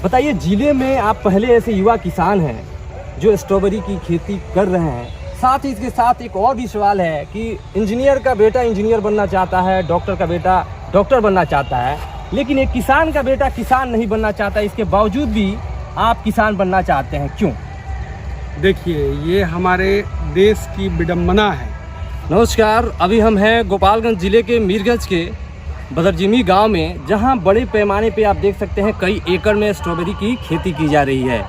बताइए, जिले में आप पहले ऐसे युवा किसान हैं जो स्ट्रॉबेरी की खेती कर रहे हैं। साथ ही इसके साथ एक और भी सवाल है कि इंजीनियर का बेटा इंजीनियर बनना चाहता है, डॉक्टर का बेटा डॉक्टर बनना चाहता है, लेकिन एक किसान का बेटा किसान नहीं बनना चाहता। इसके बावजूद भी आप किसान बनना चाहते हैं, क्यों? देखिए, ये हमारे देश की विडंबना है। नमस्कार, अभी हम हैं गोपालगंज जिले के मीरगंज के बदरजिमी गांव में, जहां बड़े पैमाने पे आप देख सकते हैं कई एकड़ में स्ट्रॉबेरी की खेती की जा रही है।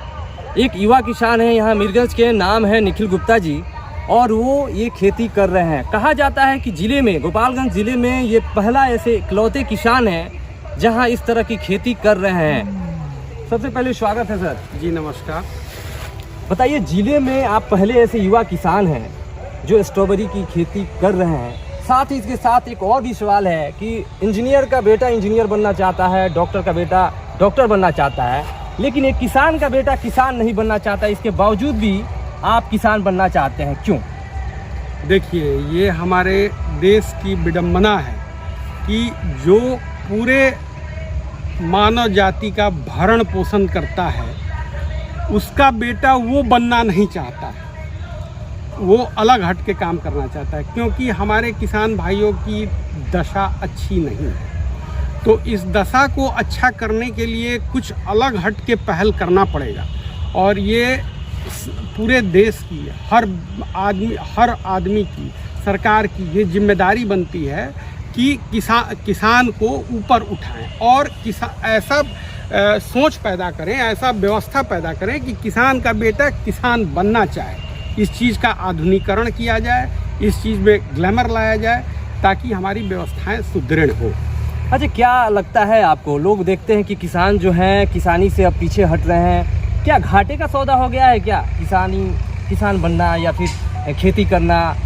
एक युवा किसान है यहाँ मीरगंज के, नाम है निखिल गुप्ता जी, और वो ये खेती कर रहे हैं। कहा जाता है कि जिले में, गोपालगंज जिले में ये पहला ऐसे इकलौते किसान हैं जहां इस तरह की खेती कर रहे हैं। सबसे पहले स्वागत है सर। जी नमस्कार। बताइए, जिले में आप पहले ऐसे युवा किसान हैं जो स्ट्रॉबेरी की खेती कर रहे हैं। साथ ही इसके साथ एक और भी सवाल है कि इंजीनियर का बेटा इंजीनियर बनना चाहता है, डॉक्टर का बेटा डॉक्टर बनना चाहता है, लेकिन एक किसान का बेटा किसान नहीं बनना चाहता। इसके बावजूद भी आप किसान बनना चाहते हैं, क्यों? देखिए, ये हमारे देश की विडंबना है कि जो पूरे मानव जाति का भरण पोषण करता है, उसका बेटा वो बनना नहीं चाहता है, वो अलग हट के काम करना चाहता है, क्योंकि हमारे किसान भाइयों की दशा अच्छी नहीं है। तो इस दशा को अच्छा करने के लिए कुछ अलग हट के पहल करना पड़ेगा, और ये पूरे देश की हर आदमी की, सरकार की ये जिम्मेदारी बनती है कि किसान को ऊपर उठाएं और ऐसा सोच पैदा करें, ऐसा व्यवस्था पैदा करें कि किसान का बेटा किसान बनना चाहे। इस चीज़ का आधुनिकीकरण किया जाए, इस चीज़ में ग्लैमर लाया जाए, ताकि हमारी व्यवस्थाएं सुदृढ़ हो। अच्छा, क्या लगता है आपको? लोग देखते हैं कि किसान जो हैं किसानी से अब पीछे हट रहे हैं। क्या घाटे का सौदा हो गया है क्या किसान बनना या फिर खेती करना?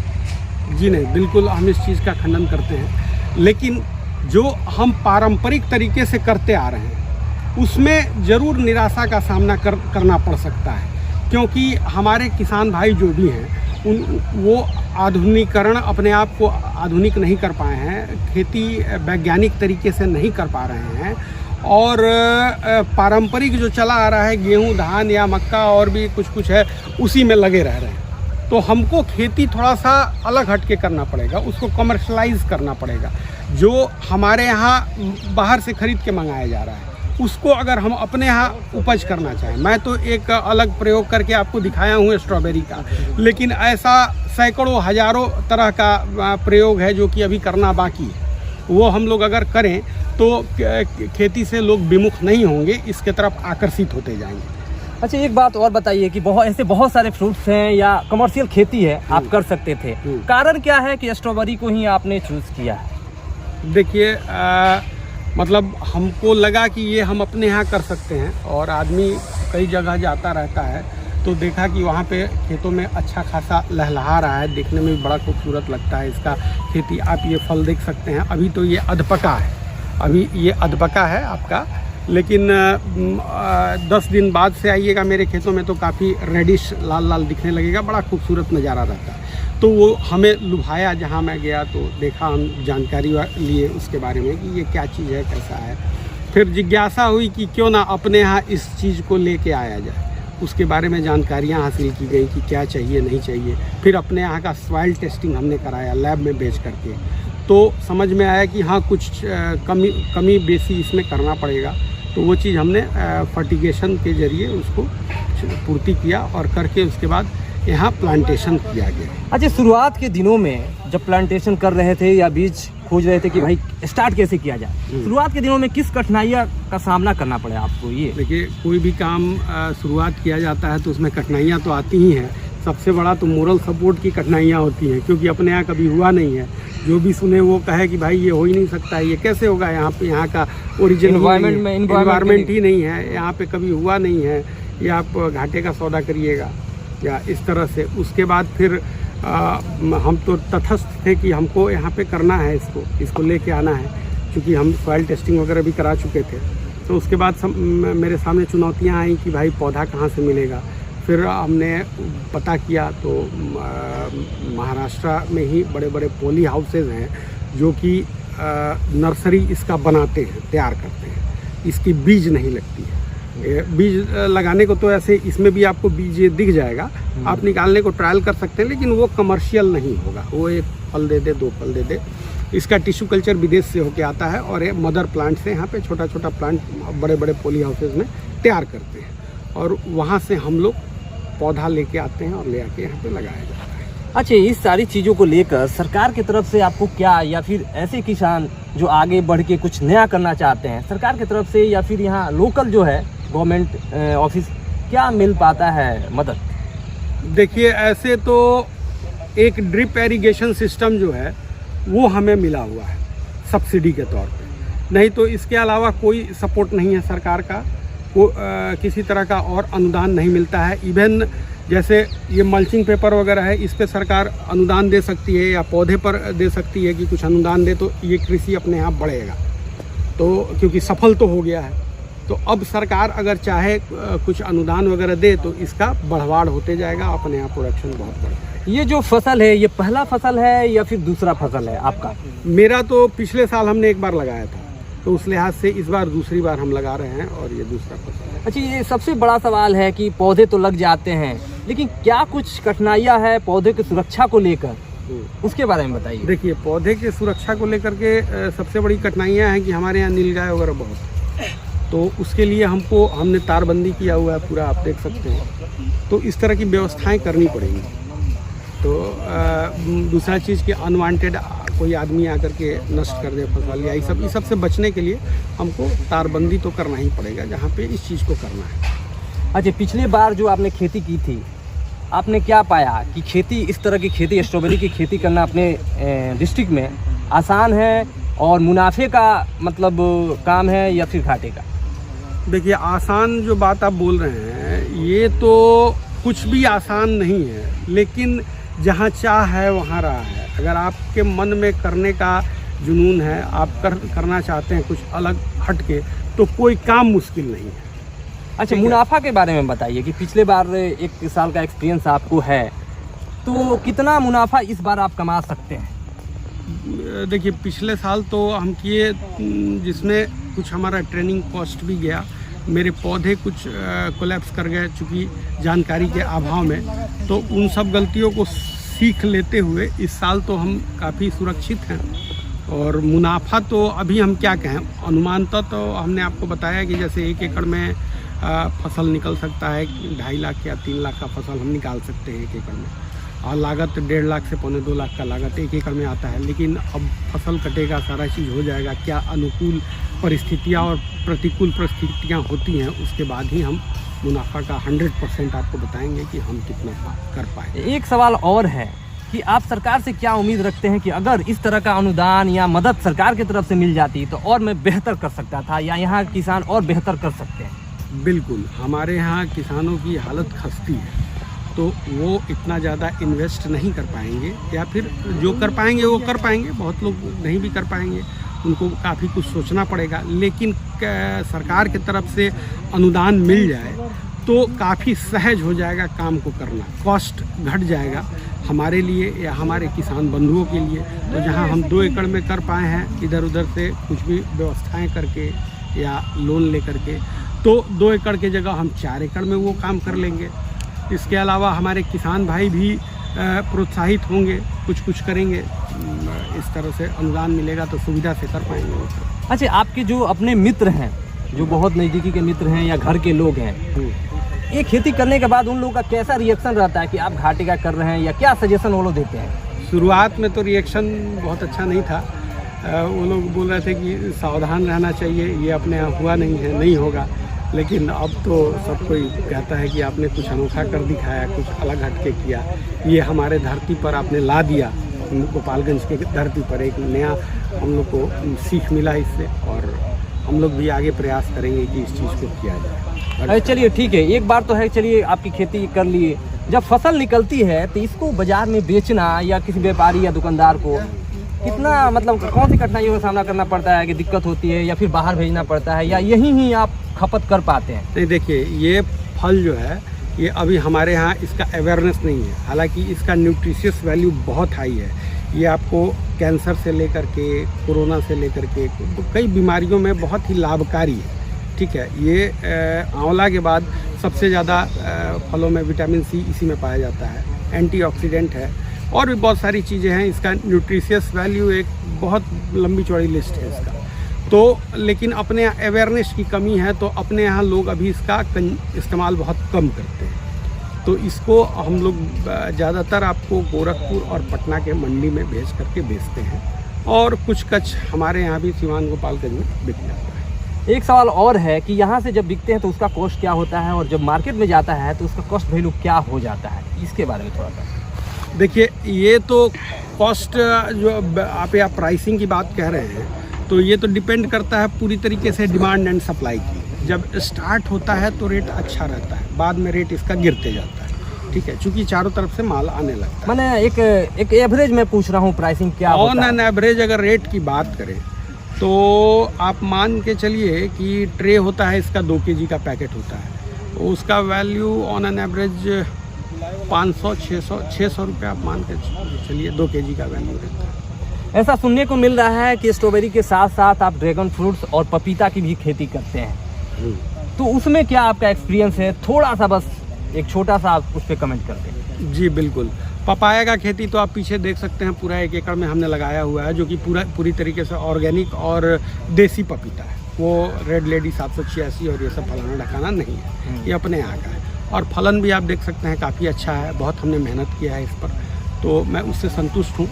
जी नहीं, बिल्कुल हम इस चीज़ का खंडन करते हैं, लेकिन जो हम पारंपरिक तरीके से करते आ रहे हैं उसमें ज़रूर निराशा का सामना करना पड़ सकता है, क्योंकि हमारे किसान भाई जो भी हैं वो आधुनिकीकरण, अपने आप को आधुनिक नहीं कर पाए हैं, खेती वैज्ञानिक तरीके से नहीं कर पा रहे हैं, और पारंपरिक जो चला आ रहा है गेहूं, धान या मक्का और भी कुछ है, उसी में लगे रह रहे हैं। तो हमको खेती थोड़ा सा अलग हट के करना पड़ेगा, उसको कमर्शलाइज करना पड़ेगा। जो हमारे यहाँ बाहर से खरीद के मंगाया जा रहा है, उसको अगर हम अपने यहाँ उपज करना चाहें, मैं तो एक अलग प्रयोग करके आपको दिखाया हूँ स्ट्रॉबेरी का, लेकिन ऐसा सैकड़ों हजारों तरह का प्रयोग है जो कि अभी करना बाकी है। वो हम लोग अगर करें तो खेती से लोग विमुख नहीं होंगे, इसके तरफ आकर्षित होते जाएंगे। अच्छा, एक बात और बताइए कि ऐसे बहुत सारे फ्रूट्स हैं या कमर्शियल खेती है, आप कर सकते थे, कारण क्या है कि स्ट्रॉबेरी को ही आपने चूज़ किया है? देखिए, मतलब हमको लगा कि ये हम अपने यहाँ कर सकते हैं, और आदमी कई जगह जाता रहता है तो देखा कि वहाँ पे खेतों में अच्छा खासा लहलहा रहा है, देखने में भी बड़ा खूबसूरत लगता है इसका खेती। आप ये फल देख सकते हैं, अभी तो ये अधपका है, अभी ये अधपका है आपका, लेकिन 10 दिन बाद से आइएगा मेरे खेतों में तो काफ़ी रेडिश लाल लाल दिखने लगेगा, बड़ा खूबसूरत नज़ारा रहता है। तो वो हमें लुभाया, जहाँ मैं गया तो देखा, हम जानकारी लिए उसके बारे में कि ये क्या चीज़ है, कैसा है। फिर जिज्ञासा हुई कि क्यों ना अपने यहाँ इस चीज़ को लेके आया जाए, उसके बारे में जानकारियाँ हासिल की गई कि क्या चाहिए नहीं चाहिए। फिर अपने यहाँ का सॉइल टेस्टिंग हमने कराया लैब में भेज करके, तो समझ में आया कि हाँ कुछ कमी बेसी इसमें करना पड़ेगा। तो वो चीज़ हमने फर्टिगेशन के ज़रिए उसको पूर्ति किया, और करके उसके बाद यहाँ प्लांटेशन किया गया। अच्छा, शुरुआत के दिनों में जब प्लांटेशन कर रहे थे या बीज खोज रहे थे कि भाई स्टार्ट कैसे किया जाए, शुरुआत के दिनों में किस कठिनाइयाँ का सामना करना पड़ा आपको? ये देखिए, कोई भी काम शुरुआत किया जाता है तो उसमें कठिनाइयाँ तो आती ही हैं। सबसे बड़ा तो मोरल सपोर्ट की कठिनाइयाँ होती हैं, क्योंकि अपने यहाँ कभी हुआ नहीं है। जो भी सुने वो कहे कि भाई ये हो ही नहीं सकता है, ये कैसे होगा, यहाँ पे यहाँ का ओरिजिनल इन्वायरमेंट ही नहीं है, यहाँ पे कभी हुआ नहीं है, ये आप घाटे का सौदा करिएगा या इस तरह से। उसके बाद फिर हम तो तटस्थ थे कि हमको यहाँ पे करना है, इसको लेके आना है, क्योंकि हम सॉइल टेस्टिंग वगैरह भी करा चुके थे। तो उसके बाद मेरे सामने चुनौतियाँ आई कि भाई पौधा कहाँ से मिलेगा। फिर हमने पता किया तो महाराष्ट्र में ही बड़े बड़े पॉली हाउसेज हैं जो कि नर्सरी इसका बनाते हैं, तैयार करते हैं, इसकी बीज नहीं लगती है। बीज लगाने को तो ऐसे इसमें भी आपको बीज दिख जाएगा, आप निकालने को ट्रायल कर सकते हैं, लेकिन वो कमर्शियल नहीं होगा। वो एक फल दे दे, 2 फल दे दे। इसका टिश्यू कल्चर विदेश से होके आता है और ये मदर प्लांट से यहाँ पे छोटा छोटा प्लांट बड़े बड़े पॉली हाउसेज में तैयार करते हैं और वहाँ से हम लोग पौधा लेके आते हैं और ले आके यहाँ पे लगाया जाता है। अच्छा, इस सारी चीज़ों को लेकर सरकार की तरफ से आपको क्या, या फिर ऐसे किसान जो आगे बढ़ के कुछ नया करना चाहते हैं, सरकार की तरफ से या फिर यहाँ लोकल जो है गवर्नमेंट ऑफिस, क्या मिल पाता है मदद? देखिए, ऐसे तो एक ड्रिप एरीगेशन सिस्टम जो है वो हमें मिला हुआ है सब्सिडी के तौर पे, नहीं तो इसके अलावा कोई सपोर्ट नहीं है सरकार का। वो किसी तरह का और अनुदान नहीं मिलता है। इवन जैसे ये मल्चिंग पेपर वगैरह है, इस पे सरकार अनुदान दे सकती है या पौधे पर दे सकती है कि कुछ अनुदान दे तो ये कृषि अपने आप बढ़ेगा, तो क्योंकि सफल तो हो गया है। तो अब सरकार अगर चाहे कुछ अनुदान वगैरह दे तो इसका बढ़वाड़ होते जाएगा, अपने आप प्रोडक्शन बहुत बढ़ेगा। ये जो फसल है, ये पहला फसल है या फिर दूसरा फसल है आपका? मेरा तो पिछले साल हमने एक बार लगाया था, तो उस लिहाज से इस बार दूसरी बार हम लगा रहे हैं और ये दूसरा फसल है। अच्छा, ये सबसे बड़ा सवाल है कि पौधे तो लग जाते हैं, लेकिन क्या कुछ कठिनाइयाँ है पौधे की सुरक्षा को लेकर, उसके बारे में बताइए। देखिए, पौधे की सुरक्षा को लेकर के सबसे बड़ी कठिनाइयाँ हैं कि हमारे यहाँ नीलगाय वगैरह बहुत है, तो उसके लिए हमने तारबंदी किया हुआ है पूरा, आप देख सकते हैं। तो इस तरह की व्यवस्थाएं करनी पड़ेंगी। तो दूसरा चीज़ कि अनवांटेड कोई आदमी आकर के नष्ट कर दे फसल या इस सब से बचने के लिए हमको तारबंदी तो करना ही पड़ेगा जहाँ पे इस चीज़ को करना है। अच्छा, पिछली बार जो आपने खेती की थी, आपने क्या पाया कि खेती, इस तरह की खेती, स्ट्रॉबेरी की खेती करना अपने डिस्ट्रिक्ट में आसान है और मुनाफे का मतलब काम है या फिर घाटे का? देखिए, आसान जो बात आप बोल रहे हैं, ये तो कुछ भी आसान नहीं है, लेकिन जहाँ चाह है वहाँ राह है। अगर आपके मन में करने का जुनून है, आप करना चाहते हैं कुछ अलग हट के, तो कोई काम मुश्किल नहीं है। अच्छा, मुनाफा के बारे में बताइए कि पिछले बार 1 साल का एक्सपीरियंस आपको है, तो कितना मुनाफा इस बार आप कमा सकते हैं? देखिए, पिछले साल तो हम किए जिसमें कुछ हमारा ट्रेनिंग कॉस्ट भी गया, मेरे पौधे कुछ कोलैप्स कर गए चूँकि जानकारी के अभाव में, तो उन सब गलतियों को सीख लेते हुए इस साल तो हम काफ़ी सुरक्षित हैं। और मुनाफा तो अभी हम क्या कहें, अनुमानतः तो हमने आपको बताया कि जैसे 1 एकड़ में फसल निकल सकता है 2.5 लाख या 3 लाख का फसल हम निकाल सकते हैं 1 एकड़ में, और लागत 1.5 लाख से 2.25 लाख का लागत 1 एकड़ में आता है। लेकिन अब फसल कटेगा, सारा चीज़ हो जाएगा, क्या अनुकूल परिस्थितियाँ और प्रतिकूल परिस्थितियाँ होती हैं, उसके बाद ही हम मुनाफा का 100% आपको बताएंगे कि हम कितना कर पाए। एक सवाल और है कि आप सरकार से क्या उम्मीद रखते हैं कि अगर इस तरह का अनुदान या मदद सरकार की तरफ से मिल जाती तो और मैं बेहतर कर सकता था, या यहाँ किसान और बेहतर कर सकते हैं? बिल्कुल, हमारे यहाँ किसानों की हालत खस्ती है, तो वो इतना ज़्यादा इन्वेस्ट नहीं कर पाएंगे, या फिर जो कर पाएंगे वो कर पाएंगे, बहुत लोग नहीं भी कर पाएंगे, उनको काफ़ी कुछ सोचना पड़ेगा। लेकिन सरकार की तरफ से अनुदान मिल जाए तो काफ़ी सहज हो जाएगा काम को करना, कॉस्ट घट जाएगा हमारे लिए या हमारे किसान बंधुओं के लिए। तो जहां हम 2 एकड़ में कर पाए हैं इधर उधर से कुछ भी व्यवस्थाएं करके या लोन ले करके, तो 2 एकड़ की जगह हम 4 एकड़ में वो काम कर लेंगे। इसके अलावा हमारे किसान भाई भी प्रोत्साहित होंगे, कुछ करेंगे, इस तरह से अनुदान मिलेगा तो सुविधा से कर पाएंगे। अच्छा, आपके जो अपने मित्र हैं, जो बहुत नज़दीकी के मित्र हैं या घर के लोग हैं, ये खेती करने के बाद उन लोगों का कैसा रिएक्शन रहता है कि आप घाटे का कर रहे हैं, या क्या सजेशन वो लोग देते हैं? शुरुआत में तो रिएक्शन बहुत अच्छा नहीं था, वो लोग बोल रहे थे कि सावधान रहना चाहिए, ये अपने यहाँ हुआ नहीं है, नहीं होगा। लेकिन अब तो सब कोई कहता है कि आपने कुछ अनोखा कर दिखाया, कुछ अलग हटके किया, ये हमारे धरती पर आपने ला दिया, गोपालगंज के धरती पर एक नया हम लोग को सीख मिला इससे, और हम लोग भी आगे प्रयास करेंगे कि इस चीज़ को किया जाए। चलिए ठीक है, एक बार तो है, चलिए आपकी खेती कर लिए, जब फसल निकलती है तो इसको बाजार में बेचना या किसी व्यापारी या दुकानदार को कितना, मतलब कौन सी कठिनाइयों का सामना करना पड़ता है, कि दिक्कत होती है या फिर बाहर भेजना पड़ता है, या यहीं ही आप खपत कर पाते हैं? नहीं, देखिए, ये फल जो है ये अभी हमारे यहाँ इसका अवेयरनेस नहीं है, हालांकि इसका न्यूट्रिशियस वैल्यू बहुत हाई है। ये आपको कैंसर से लेकर के, कोरोना से लेकर के कई बीमारियों में बहुत ही लाभकारी है। ठीक है। ये आंवला के बाद सबसे ज़्यादा फलों में विटामिन सी इसी में पाया जाता है, एंटीऑक्सीडेंट है और भी बहुत सारी चीज़ें हैं। इसका न्यूट्रिशियस वैल्यू एक बहुत लंबी चौड़ी लिस्ट है इसका। तो लेकिन अपने यहाँ अवेयरनेस की कमी है, तो अपने यहाँ लोग अभी इसका इस्तेमाल बहुत कम करते हैं। तो इसको हम लोग ज़्यादातर आपको गोरखपुर और पटना के मंडी में भेज करके बेचते हैं और कुछ कच्छ हमारे यहाँ भी सीवान गोपालगंज में बिक जाता है। एक सवाल और है कि यहाँ से जब बिकते हैं तो उसका कॉस्ट क्या होता है और जब मार्केट में जाता है तो उसका कॉस्ट वैल्यू क्या हो जाता है, इसके बारे में थोड़ा सा। देखिए, ये तो कॉस्ट जो आप या प्राइसिंग की बात कह रहे हैं, तो ये तो डिपेंड करता है पूरी तरीके से डिमांड एंड सप्लाई की। जब स्टार्ट होता है तो रेट अच्छा रहता है, बाद में रेट इसका गिरते जाता है, ठीक है, क्योंकि चारों तरफ से माल आने लगता है। मैंने एक एवरेज में पूछ रहा हूँ प्राइसिंग क्या होता है। ऑन एन एवरेज अगर रेट की बात करें तो आप मान के चलिए कि ट्रे होता है इसका 2 kg का पैकेट होता है, तो उसका वैल्यू ऑन एन एवरेज 500-600 रुपये आप मान के चलिए 2 kg का वैल्यू रहता है। ऐसा सुनने को मिल रहा है कि स्ट्रॉबेरी के साथ साथ आप ड्रैगन फ्रूट्स और पपीता की भी खेती करते हैं, तो उसमें क्या आपका एक्सपीरियंस है? थोड़ा सा बस एक छोटा सा आप उस पर कमेंट कर दें। जी बिल्कुल। पपाया का खेती तो आप पीछे देख सकते हैं, पूरा 1 एकड़ में हमने लगाया हुआ है, जो कि पूरी तरीके से ऑर्गेनिक और देसी पपीता है। वो रेड लेडी 786 और ये सब फलाना ढकाना नहीं है, ये अपने यहाँ का है। और फलन भी आप देख सकते हैं काफ़ी अच्छा है, बहुत हमने मेहनत किया है इस पर, तो मैं उससे संतुष्ट हूँ।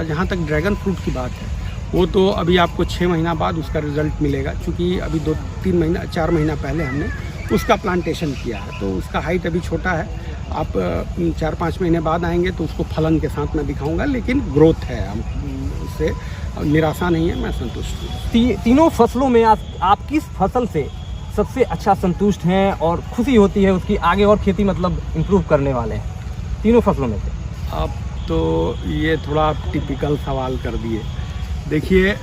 जहाँ तक ड्रैगन फ्रूट की बात है, वो तो अभी आपको 6 महीना बाद उसका रिज़ल्ट मिलेगा, क्योंकि अभी 4 महीना पहले हमने उसका प्लांटेशन किया है, तो उसका हाइट अभी छोटा है। आप 4-5 महीने बाद आएंगे तो उसको फलन के साथ मैं दिखाऊंगा, लेकिन ग्रोथ है, हम उससे निराशा नहीं है, मैं संतुष्ट हूँ। तीनों फसलों में आप किस फसल से सबसे अच्छा संतुष्ट हैं और खुशी होती है उसकी आगे और खेती मतलब इम्प्रूव करने वाले हैं तीनों फसलों में से? अब तो ये थोड़ा आप टिपिकल सवाल कर दिए। देखिए,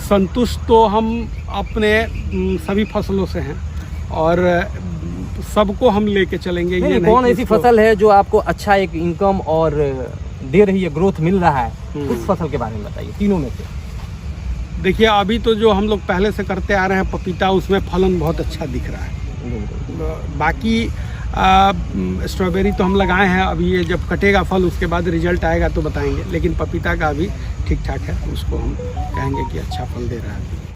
संतुष्ट तो हम अपने सभी फसलों से हैं और सबको हम लेके चलेंगे। ये नहीं कौन ऐसी फसल है जो आपको अच्छा एक इनकम और दे रही है, ग्रोथ मिल रहा है, उस फसल के बारे में बताइए तीनों में से। देखिए, अभी तो जो हम लोग पहले से करते आ रहे हैं पपीता, उसमें फलन बहुत अच्छा दिख रहा है। बाकी स्ट्रॉबेरी तो हम लगाए हैं, अभी ये जब कटेगा फल उसके बाद रिजल्ट आएगा तो बताएंगे, लेकिन पपीता का अभी ठीक ठाक है, उसको हम कहेंगे कि अच्छा फल दे रहा है।